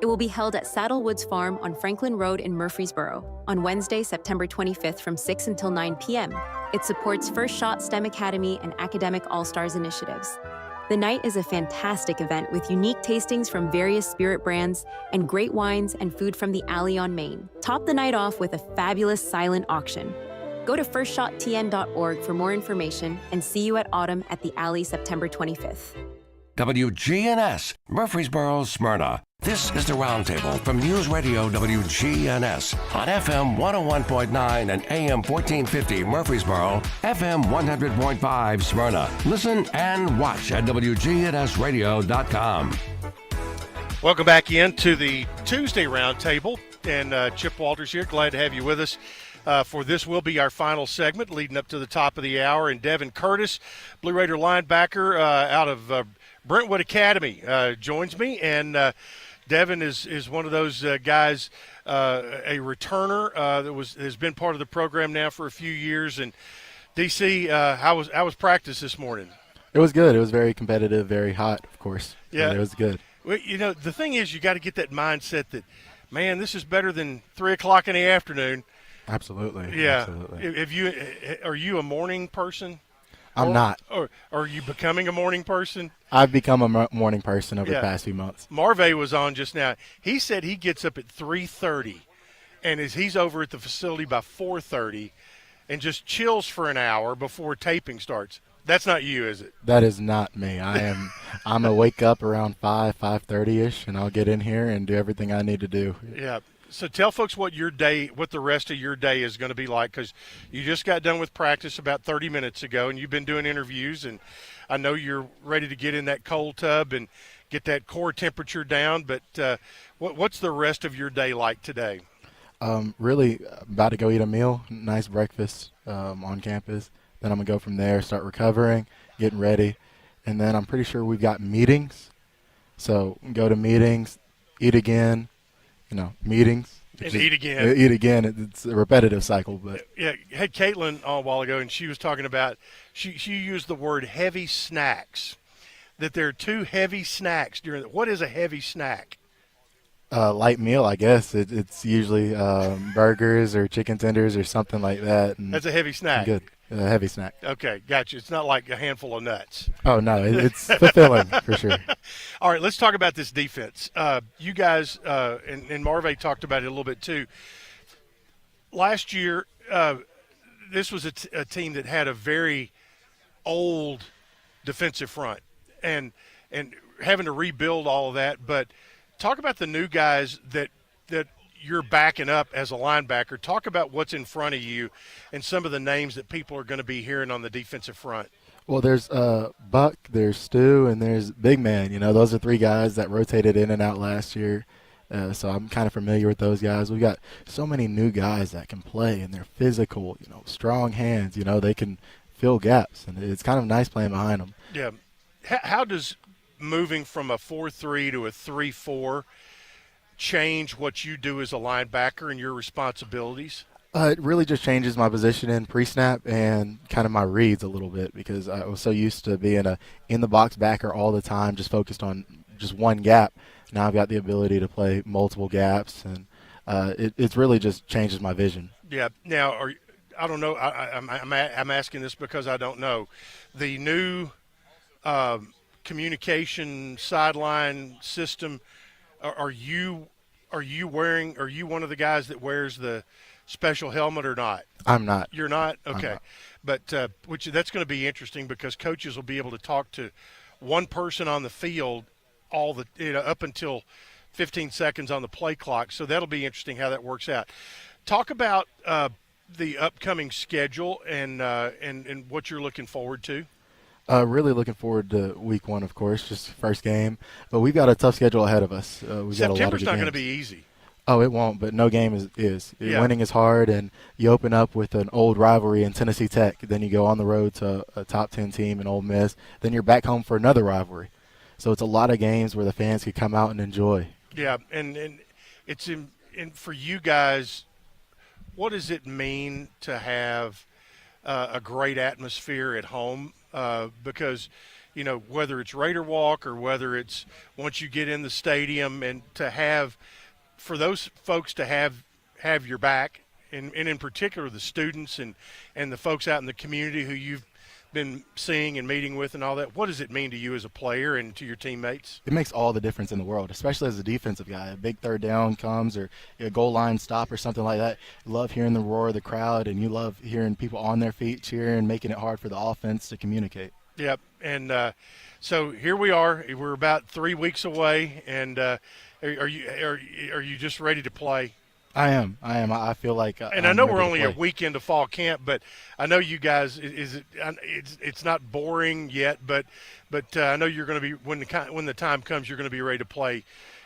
It will be held at Saddlewoods Farm on Franklin Road in Murfreesboro on Wednesday, September 25th from 6 until 9 p.m. It supports First Shot STEM Academy and Academic All-Stars initiatives. The night is a fantastic event with unique tastings from various spirit brands and great wines and food from the Alley on Main. Top the night off with a fabulous silent auction. Go to firstshottn.org for more information and see you at Autumn at the Alley September 25th. WGNS, Murfreesboro, Smyrna. This is the Roundtable from News Radio WGNS on FM 101.9 and AM 1450 Murfreesboro, FM 100.5 Smyrna. Listen and watch at WGNSradio.com. Welcome back into the Tuesday Roundtable, and Chip Walters here. Glad to have you with us. For this will be our final segment leading up to the top of the hour. And Devin Curtis, Blue Raider linebacker out of Brentwood Academy, joins me. And Devin is one of those guys, a returner that has been part of the program now for a few years. And DC, how was practice this morning? It was good. It was very competitive, very hot, of course. Yeah, but it was good. Well, the thing is, you got to get that mindset that, man, this is better than 3 o'clock in the afternoon. Absolutely. Yeah. Absolutely. Are you a morning person? I'm not. Or are you becoming a morning person? I've become a morning person over the past few months. Marve was on just now. He said he gets up at 3:30, and he's over at the facility by 4:30, and just chills for an hour before taping starts. That's not you, is it? That is not me. I'm gonna wake up around 5:30ish, and I'll get in here and do everything I need to do. Yeah. So tell folks what the rest of your day is going to be like, because you just got done with practice about 30 minutes ago, and you've been doing interviews, and I know you're ready to get in that cold tub and get that core temperature down. But what's the rest of your day like today? Really about to go eat a meal, nice breakfast on campus. Then I'm going to go from there, start recovering, getting ready. And then I'm pretty sure we've got meetings. So go to meetings, eat again, meetings. And eat again. Eat again. It's a repetitive cycle. But yeah, I had Caitlin a while ago, and she was talking about, she used the word heavy snacks, that there are 2 heavy snacks during what is a heavy snack? Light meal, I guess. It's usually burgers or chicken tenders or something like that. And that's a heavy snack. Good. A heavy snack. Okay, gotcha. It's not like a handful of nuts. Oh, no, it's fulfilling for sure. All right, let's talk about this defense. You guys, and Marve talked about it a little bit too. Last year, this was a team that had a very old defensive front, and having to rebuild all of that. But talk about the new guys that you're backing up as a linebacker. Talk about what's in front of you and some of the names that people are going to be hearing on the defensive front. Well, there's Buck, there's Stu, and there's Big Man. Those are 3 guys that rotated in and out last year. So I'm kind of familiar with those guys. We've got so many new guys that can play, and they're physical, strong hands. They can fill gaps, and it's kind of nice playing behind them. Yeah. How does moving from a 4-3 to a 3-4 change what you do as a linebacker and your responsibilities? It really just changes my position in pre-snap and kind of my reads a little bit, because I was so used to being a in-the-box backer all the time, just focused on just one gap. Now I've got the ability to play multiple gaps, and it really just changes my vision. Yeah. Now, I don't know. I'm asking this because I don't know. The new communication sideline system, are you one of the guys that wears the special helmet or not? I'm not. You're not? Okay. Not. But that's going to be interesting, because coaches will be able to talk to one person on the field up until 15 seconds on the play clock. So that'll be interesting how that works out. Talk about the upcoming schedule and what you're looking forward to. Really looking forward to week 1, of course, just first game. But we've got a tough schedule ahead of us. September's not going to be easy. Oh, it won't, but no game is. Yeah. Winning is hard, and you open up with an old rivalry in Tennessee Tech. Then you go on the road to a top 10 team in Ole Miss. Then you're back home for another rivalry. So it's a lot of games where the fans could come out and enjoy. Yeah, and it's for you guys, what does it mean to have a great atmosphere at home? Because, whether it's Raider Walk or whether it's once you get in the stadium, and for those folks to have your back, and in particular the students and the folks out in the community who you've been seeing and meeting with and all that, what does it mean to you as a player and to your teammates? It makes all the difference in the world, especially as a defensive guy. A big third down comes, or a goal line stop or something like that. You love hearing the roar of the crowd, and you love hearing people on their feet cheering, making it hard for the offense to communicate. Yep, and so here we are. We're about 3 weeks away, and Are you just ready to play? I am. I feel like. And I know we're only a week into fall camp, but I know you guys. It's not boring yet, but I know you're going to be when the time comes, you're going to be ready to play,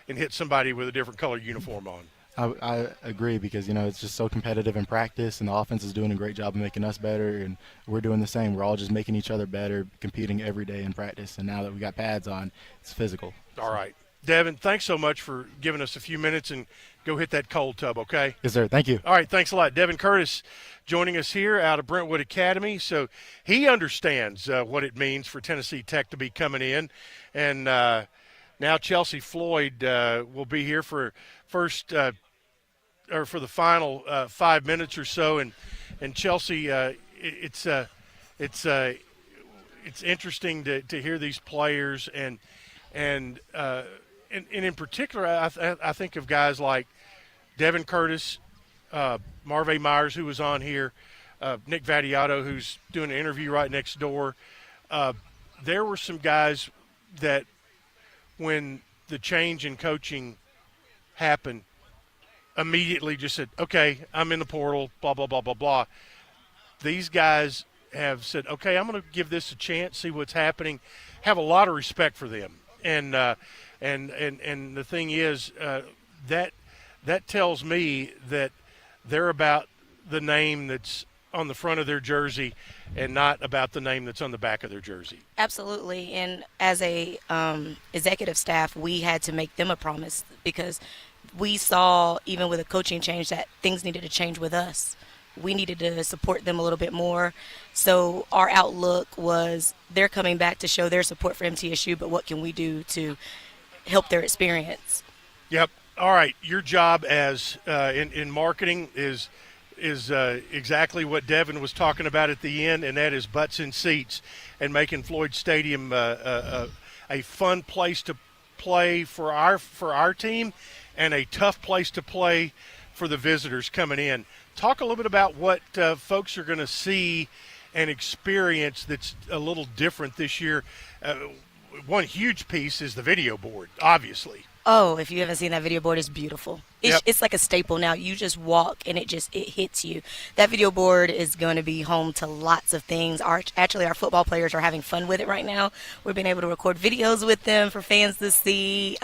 and hit somebody with a different color uniform on. I agree because it's just so competitive in practice, and the offense is doing a great job of making us better, and we're doing the same. We're all just making each other better, competing every day in practice. And now that we got pads on, it's physical. All right, Devin, thanks so much for giving us a few minutes, and go hit that cold tub, okay? Yes, sir. Thank you. All right, thanks a lot. Devin Curtis joining us here out of Brentwood Academy. So he understands what it means for Tennessee Tech to be coming in. And now Chelsea Floyd will be here for for the final 5 minutes or so. And Chelsea, it's interesting to hear these players and in particular, I think of guys like Devin Curtis, Marvay Myers, who was on here, Nick Vattiato, who's doing an interview right next door. There were some guys that when the change in coaching happened, immediately just said, okay, I'm in the portal, blah, blah, blah, blah, blah. These guys have said, okay, I'm going to give this a chance, see what's happening, have a lot of respect for them. And the thing is, that tells me that they're about the name that's on the front of their jersey and not about the name that's on the back of their jersey. Absolutely. And as a executive staff, we had to make them a promise because we saw, even with a coaching change, that things needed to change with us. We needed to support them a little bit more. So our outlook was they're coming back to show their support for MTSU, but what can we do to help their experience? Yep. All right. Your job as in marketing is exactly what Devin was talking about at the end, and that is butts in seats and making Floyd Stadium a fun place to play for our team and a tough place to play for the visitors coming in. Talk a little bit about what folks are going to see and experience that's a little different this year. One huge piece is the video board, obviously. Oh, if you haven't seen that video board, it's beautiful. It's like a staple now. You just walk and it hits you. That video board is going to be home to lots of things. Our football players are having fun with it right now. We've been able to record videos with them for fans to see.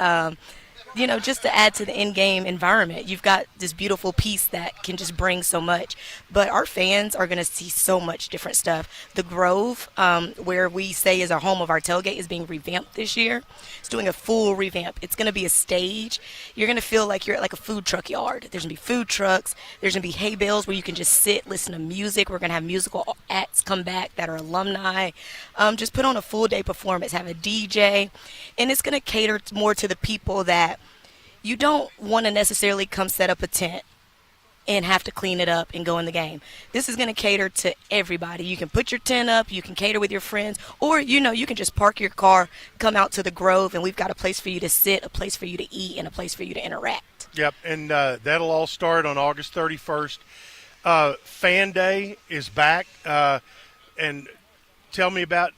Just to add to the in-game environment. You've got this beautiful piece that can just bring so much. But our fans are going to see so much different stuff. The Grove, where we say is our home of our tailgate, is being revamped this year. It's doing a full revamp. It's going to be a stage. You're going to feel like you're at like a food truck yard. There's going to be food trucks. There's going to be hay bales where you can just sit, listen to music. We're going to have musical acts come back that are alumni. Just put on a full-day performance, have a DJ. And it's going to cater more to the people that you don't want to necessarily come set up a tent and have to clean it up and go in the game. This is going to cater to everybody. You can put your tent up, you can cater with your friends, or, you can just park your car, come out to the Grove, and we've got a place for you to sit, a place for you to eat, and a place for you to interact. Yep, and that'll all start on August 31st. Fan Day is back. And tell me about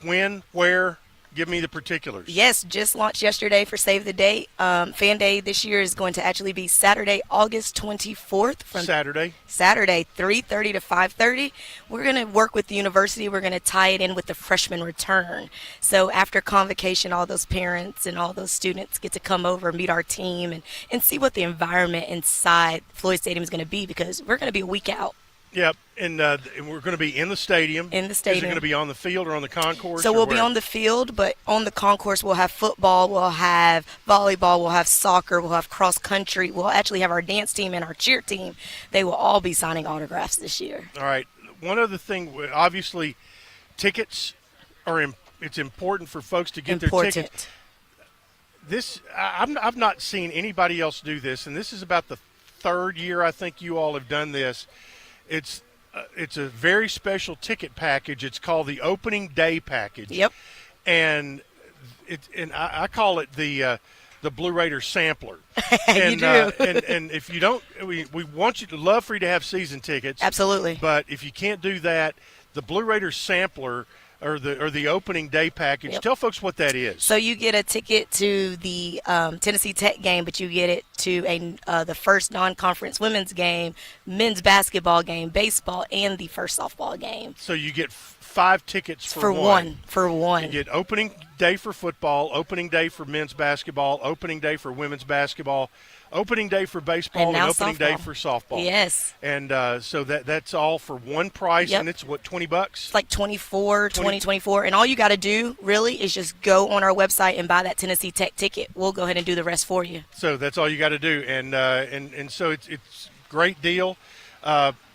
when, where. Give me the particulars. Yes, just launched yesterday for Save the Date. Fan Day this year is going to actually be Saturday, August 24th. Saturday, 3:30 to 5:30. We're going to work with the university. We're going to tie it in with the freshman return. So after convocation, all those parents and all those students get to come over, meet our team, and see what the environment inside Floyd Stadium is going to be, because we're going to be a week out. Yep, and we're going to be in the stadium. In the stadium. Is it going to be on the field or on the concourse? So we'll be on the field, but on the concourse we'll have football, we'll have volleyball, we'll have soccer, we'll have cross country. We'll actually have our dance team and our cheer team. They will all be signing autographs this year. All right. One other thing, obviously, tickets it's important for folks to get their tickets. I've not seen anybody else do this, and this is about the third year I think you all have done this. It's a very special ticket package. It's called the opening day package. Yep. And I call it the Blue Raider sampler. You do. and if you don't, we want you to love for you to have season tickets. Absolutely. But if you can't do that, the Blue Raider sampler or the opening day package. Yep. Tell folks what that is. So you get a ticket to the Tennessee Tech game, but you get it to the first non-conference women's game, men's basketball game, baseball, and the first softball game. So you get 5 tickets for one. You get opening day for football, opening day for men's basketball, opening day for women's basketball, opening day for baseball, and opening softball. day for softball. Yes. And so that's all for one price, Yep. and it's what, $20? It's like $24, and all you got to do really is just go on our website and buy that Tennessee Tech ticket. We'll go ahead and do the rest for you. So that's all you got to do, and so it's a great deal.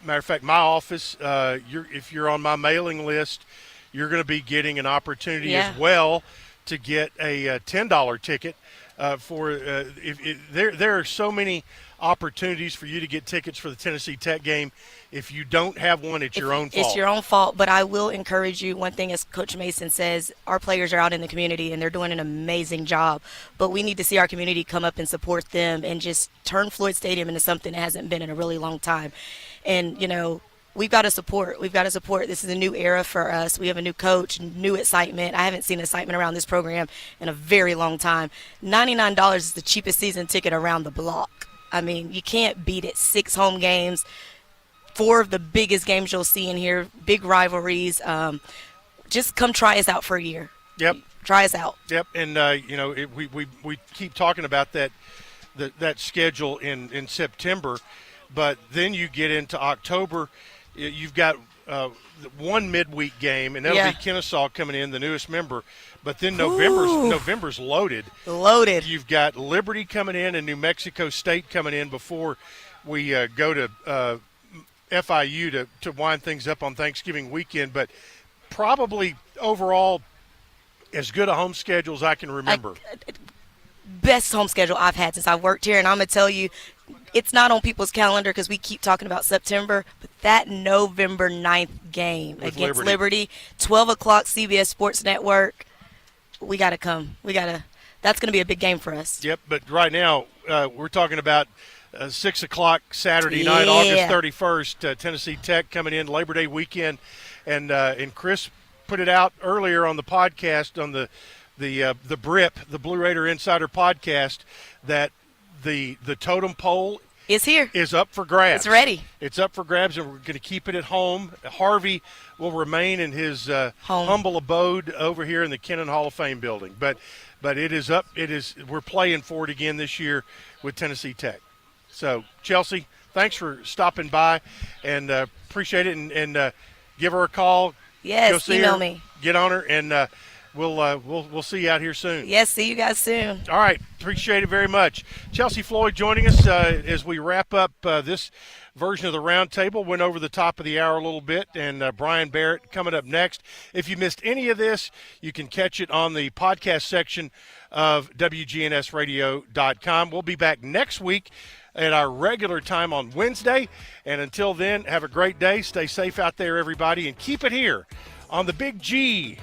Matter of fact, my office, if you're on my mailing list, you're going to be getting an opportunity as well to get a $10 ticket. There are so many opportunities for you to get tickets for the Tennessee Tech game. If you don't have one, it's your own fault. It's your own fault, but I will encourage you. One thing, as Coach Mason says, our players are out in the community, and they're doing an amazing job. But we need to see our community come up and support them and just turn Floyd Stadium into something that hasn't been in a really long time. And, we've got to support. We've got to support. This is a new era for us. We have a new coach, new excitement. I haven't seen excitement around this program in a very long time. $99 is the cheapest season ticket around the block. I mean, you can't beat it. 6 home games, 4 of the biggest games you'll see in here, big rivalries. Just come try us out for a year. Yep. Try us out. Yep. And, we keep talking about that schedule in September, but then you get into October. You've got one midweek game, and that'll be Kennesaw coming in, the newest member. But then November's loaded. Loaded. You've got Liberty coming in and New Mexico State coming in before we go to FIU to wind things up on Thanksgiving weekend. But probably overall as good a home schedule as I can remember. Best home schedule I've had since I've worked here, and I'm going to tell you, it's not on people's calendar because we keep talking about September, but that November 9th game With against Liberty, 12 o'clock CBS Sports Network, we got to come. That's going to be a big game for us. Yep, but right now we're talking about 6 o'clock Saturday night, August 31st, Tennessee Tech coming in Labor Day weekend. And Chris put it out earlier on the podcast, on the BRIP, the Blue Raider Insider podcast, that the totem pole is up for grabs. It's ready. It's up for grabs, and we're going to keep it at home. Harvey will remain in his humble abode over here in the Kennan Hall of Fame building. But it is up. We're playing for it again this year with Tennessee Tech. So, Chelsea, thanks for stopping by, and appreciate it. And give her a call. Yes, go see email her, me. Get on her, and we'll see you out here soon. Yes, see you guys soon. All right, appreciate it very much. Chelsea Floyd joining us as we wrap up this version of the Roundtable. Went over the top of the hour a little bit, and Brian Barrett coming up next. If you missed any of this, you can catch it on the podcast section of WGNSradio.com. We'll be back next week at our regular time on Wednesday. And until then, have a great day. Stay safe out there, everybody, and keep it here on the Big G